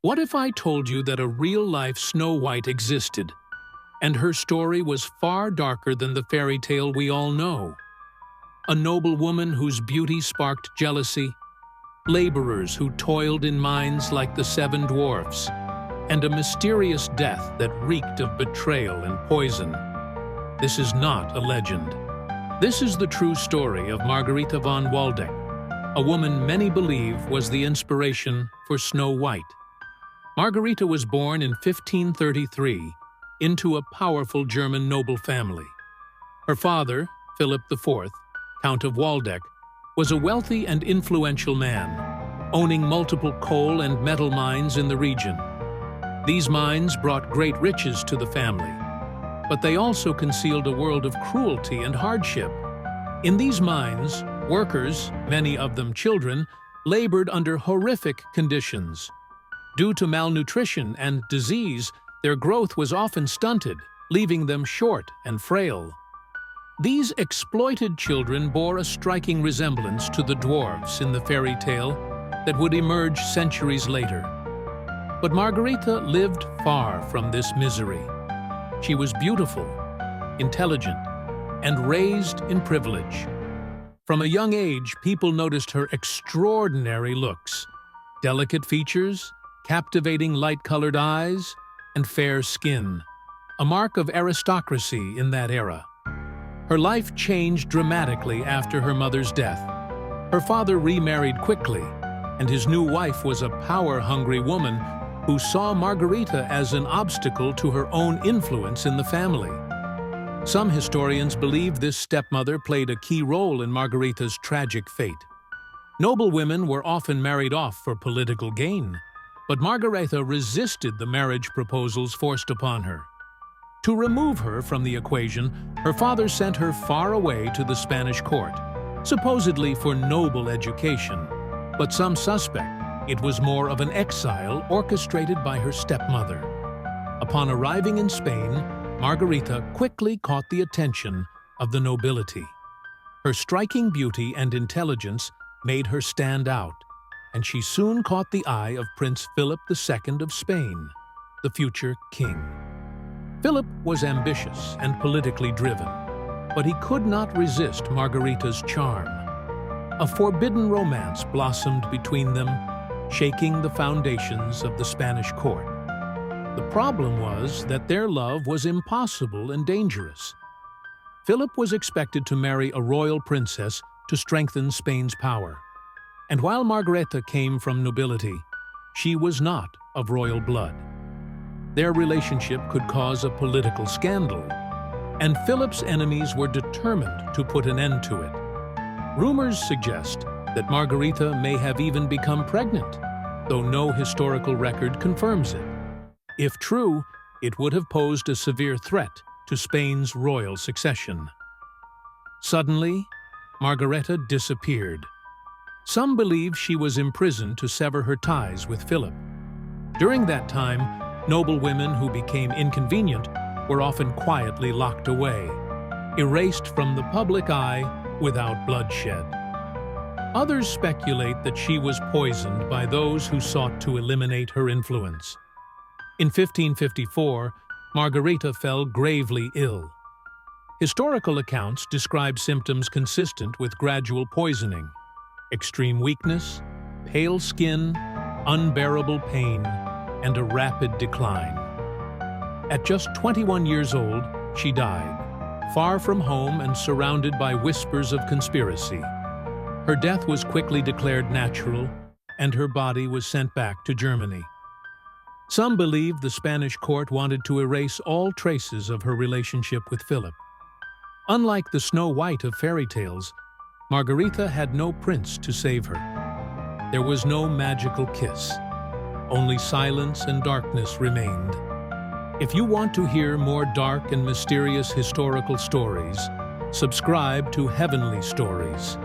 What if I told you that a real-life Snow White existed, and her story was far darker than the fairy tale we all know? A noble woman whose beauty sparked jealousy, laborers who toiled in mines like the Seven Dwarfs, and a mysterious death that reeked of betrayal and poison. This is not a legend. This is the true story of Margaretha von Waldeck, a woman many believe was the inspiration for Snow White. Margaretha was born in 1533 into a powerful German noble family. Her father, Philip IV, Count of Waldeck, was a wealthy and influential man, owning multiple coal and metal mines in the region. These mines brought great riches to the family, but they also concealed a world of cruelty and hardship. In these mines, workers, many of them children, labored under horrific conditions. Due to malnutrition and disease, their growth was often stunted, leaving them short and frail. These exploited children bore a striking resemblance to the dwarves in the fairy tale that would emerge centuries later. But Margaretha lived far from this misery. She was beautiful, intelligent, and raised in privilege. From a young age, people noticed her extraordinary looks, delicate features, captivating light-colored eyes, and fair skin, a mark of aristocracy in that era. Her life changed dramatically after her mother's death. Her father remarried quickly, and his new wife was a power-hungry woman who saw Margaretha as an obstacle to her own influence in the family. Some historians believe this stepmother played a key role in Margaretha's tragic fate. Noble women were often married off for political gain, but Margaretha resisted the marriage proposals forced upon her. To remove her from the equation, her father sent her far away to the Spanish court, supposedly for noble education, but some suspect it was more of an exile orchestrated by her stepmother. Upon arriving in Spain, Margaretha quickly caught the attention of the nobility. Her striking beauty and intelligence made her stand out, and she soon caught the eye of Prince Philip II of Spain, the future king. Philip was ambitious and politically driven, but he could not resist Margaretha's charm. A forbidden romance blossomed between them, shaking the foundations of the Spanish court. The problem was that their love was impossible and dangerous. Philip was expected to marry a royal princess to strengthen Spain's power. And while Margaretha came from nobility, she was not of royal blood. Their relationship could cause a political scandal, and Philip's enemies were determined to put an end to it. Rumors suggest that Margaretha may have even become pregnant, though no historical record confirms it. If true, it would have posed a severe threat to Spain's royal succession. Suddenly, Margaretha disappeared. Some believe she was imprisoned to sever her ties with Philip. During that time, noble women who became inconvenient were often quietly locked away, erased from the public eye without bloodshed. Others speculate that she was poisoned by those who sought to eliminate her influence. In 1554, Margaretha fell gravely ill. Historical accounts describe symptoms consistent with gradual poisoning: extreme weakness, pale skin, unbearable pain, and a rapid decline. At just 21 years old, she died, far from home and surrounded by whispers of conspiracy. Her death was quickly declared natural, and her body was sent back to Germany. Some believe the Spanish court wanted to erase all traces of her relationship with Philip. Unlike the Snow White of fairy tales, Margaretha had no prince to save her. There was no magical kiss. Only silence and darkness remained. If you want to hear more dark and mysterious historical stories, subscribe to Heavenly Stories.